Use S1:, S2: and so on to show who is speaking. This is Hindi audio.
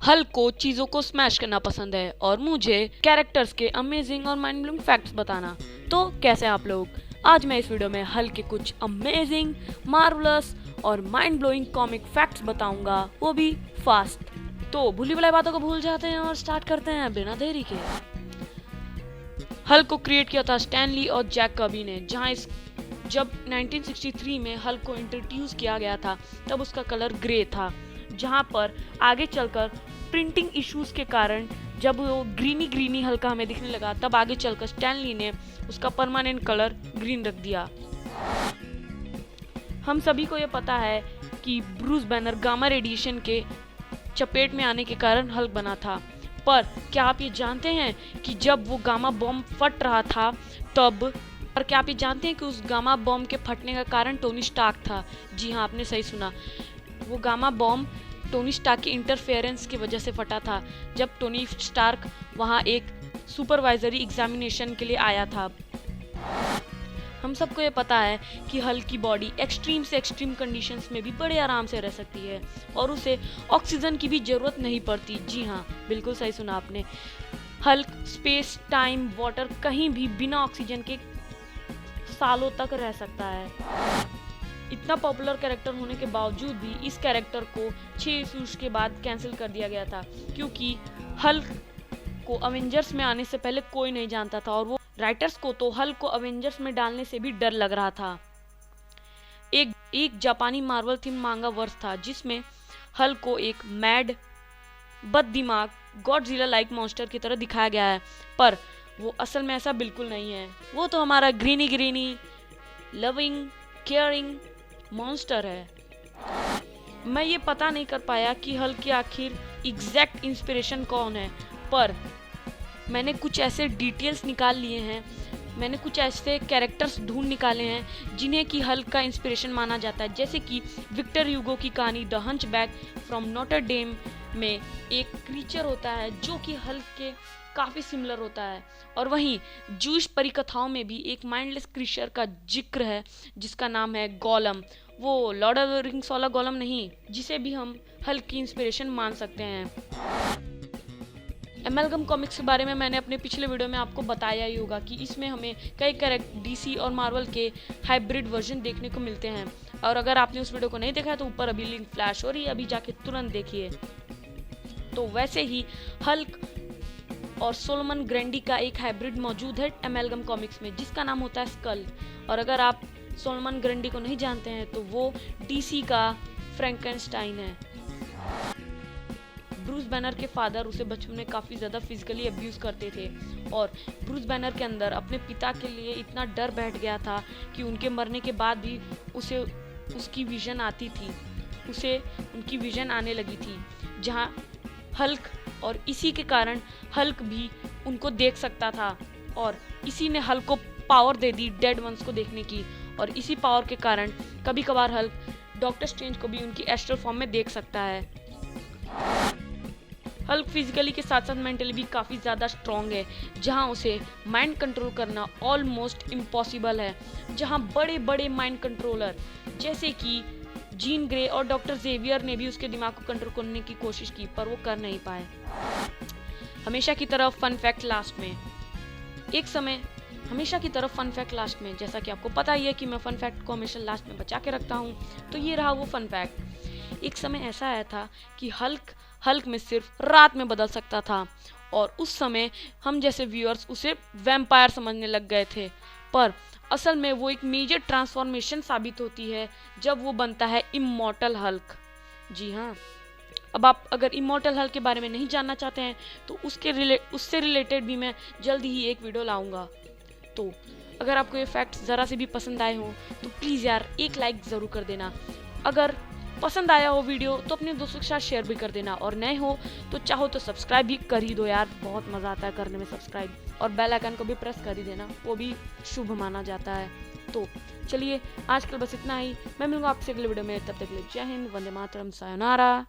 S1: हल्क को चीजों को स्मैश करना पसंद है और मुझे कैरेक्टर्स के अमेजिंग और माइंड ब्लोइंग फैक्ट्स बताना। तो कैसे आप लोग? आज मैं इस वीडियो में हल्क के कुछ अमेजिंग, मार्वलस और माइंड ब्लोइंग कॉमिक फैक्ट्स बताऊंगा, वो भी फास्ट। तो भूली भुलाई बातों को भूल जाते हैं और स्टार्ट करते हैं बिना देरी के। हल्क को क्रिएट किया था स्टैन ली और जैक कर्बी ने। जब 1963 में हल्क को इंट्रोड्यूस किया गया था तब उसका कलर ग्रे था, जहां पर आगे चलकर प्रिंटिंग इश्यूज के कारण जब वो ग्रीनी हल्का हमें दिखने लगा, तब आगे चलकर स्टैन ली ने उसका परमानेंट कलर ग्रीन रख दिया। हम सभी को ये पता है कि ब्रूस बैनर गामा रेडिएशन के चपेट में आने के कारण हल्क बना था, पर क्या आप ये जानते हैं कि जब वो गामा बॉम्ब फट रहा था क्या आप ये जानते हैं कि उस गामा बॉम्ब के फटने का कारण टोनी स्टार्क था? जी हाँ, आपने सही सुना। वो गामा बॉम्ब टोनी स्टार्क की इंटरफेरेंस की वजह से फटा था, जब टोनी स्टार्क वहाँ एक सुपरवाइजरी एग्जामिनेशन के लिए आया था। हम सबको ये पता है कि हल्क की बॉडी एक्सट्रीम से एक्सट्रीम कंडीशंस में भी बड़े आराम से रह सकती है और उसे ऑक्सीजन की भी जरूरत नहीं पड़ती। जी हाँ, बिल्कुल सही सुना आपने। हल्क स्पेस, टाइम, वाटर कहीं भी बिना ऑक्सीजन के सालों तक रह सकता है। इतना पॉपुलर कैरेक्टर होने के बावजूद भी इस कैरेक्टर को 6 इश्यूज के बाद कैंसिल कर दिया गया था, क्योंकि हल्क को अवेंजर्स में आने से पहले कोई नहीं जानता था और वो राइटर्स को तो हल्क को अवेंजर्स में डालने से भी डर लग रहा था। एक जापानी मार्वल थीम मांगा वर्स था जिसमें हल्क को एक मैड, बददिमाग, गॉडजिला लाइक मॉन्स्टर की तरह दिखाया गया है, पर वो असल में ऐसा बिल्कुल नहीं है। वो तो हमारा ग्रीनी लविंग, केयरिंग मॉन्स्टर है। मैं ये पता नहीं कर पाया कि हल्क की आखिर एग्जैक्ट इंस्पिरेशन कौन है, पर मैंने कुछ ऐसे डिटेल्स निकाल लिए हैं, मैंने कुछ ऐसे कैरेक्टर्स ढूंढ निकाले हैं जिन्हें कि हल्क का इंस्पिरेशन माना जाता है। जैसे कि विक्टर ह्यूगो की कहानी द हंचबैक फ्रॉम नोटर डेम में एक क्रीचर होता है जो कि हल्क के काफ़ी सिमिलर होता है, और वहीं जूश परिकथाओं में भी एक माइंडलेस क्रीचर का जिक्र है जिसका नाम है गोलम। वो लॉर्ड ऑफ द रिंग्स वाला गोलम नहीं, जिसे भी हम हल्क की इंस्पिरेशन मान सकते हैं। एमएलगम कॉमिक्स के बारे में मैंने अपने पिछले वीडियो में आपको बताया ही होगा कि इसमें हमें कई कैरेक्टर डीसी और मार्वल के हाइब्रिड वर्जन देखने को मिलते हैं, और अगर आपने उस वीडियो को नहीं देखा है तो ऊपर अभी लिंक फ्लैश हो रही है, अभी जाके तुरंत देखिए। तो वैसे ही हल्क और सोलोमन ग्रैंडी का एक हाइब्रिड मौजूद है एमएलगम कॉमिक्स में जिसका नाम होता है स्कल। और अगर आप सोलोमन ग्रैंडी को नहीं जानते हैं तो वो डीसी का फ्रैंकेनस्टाइन है। ब्रूस बैनर के फादर उसे बचपन में काफ़ी ज़्यादा फिजिकली अब्यूज़ करते थे, और ब्रूस बैनर के अंदर अपने पिता के लिए इतना डर बैठ गया था कि उनके मरने के बाद भी उसे उसकी विजन आती थी, उसे उनकी विजन आने लगी थी, जहाँ हल्क, और इसी के कारण हल्क भी उनको देख सकता था, और इसी ने हल्क को पावर दे दी डेड वंस को देखने की, और इसी पावर के कारण कभी कभार हल्क डॉक्टर स्ट्रेंज को भी उनकी एस्ट्रल फॉर्म में देख सकता है। हल्क फिजिकली के साथ साथ मेंटली भी काफ़ी ज़्यादा स्ट्रॉन्ग है, जहां उसे माइंड कंट्रोल करना ऑलमोस्ट इम्पॉसिबल है, जहां बड़े बड़े माइंड कंट्रोलर जैसे कि जीन ग्रे और डॉक्टर जेवियर ने भी उसके दिमाग को कंट्रोल करने की कोशिश की, पर वो कर नहीं पाए। हमेशा की तरह फन फैक्ट लास्ट में, जैसा कि आपको पता ही है कि मैं फन फैक्ट को हमेशा लास्ट में बचा के रखता हूँ, तो ये रहा वो फन फैक्ट। एक समय ऐसा आया था कि हल्क में सिर्फ रात में बदल सकता था, और उस समय हम जैसे व्यूअर्स उसे वैम्पायर समझने लग गए थे, पर असल में वो एक मेजर ट्रांसफॉर्मेशन साबित होती है जब वो बनता है इमॉर्टल हल्क। जी हाँ, अब आप अगर इमॉर्टल हल्क के बारे में नहीं जानना चाहते हैं तो उससे रिलेटेड भी मैं जल्दी ही एक वीडियो लाऊंगा। तो अगर आपको ये फैक्ट्स ज़रा से भी पसंद आए हो तो प्लीज़ यार एक लाइक ज़रूर कर देना। अगर पसंद आया हो वीडियो तो अपने दोस्तों के साथ शेयर भी कर देना, और नए हो तो चाहो तो सब्सक्राइब भी कर ही दो यार, बहुत मज़ा आता है करने में सब्सक्राइब, और बेल आइकन को भी प्रेस कर ही देना, वो भी शुभ माना जाता है। तो चलिए आजकल बस इतना ही, मैं मिलूंगा आपसे अगले वीडियो में, तब तक के लिए जय हिंद, वंदे मातरम, सायोनारा।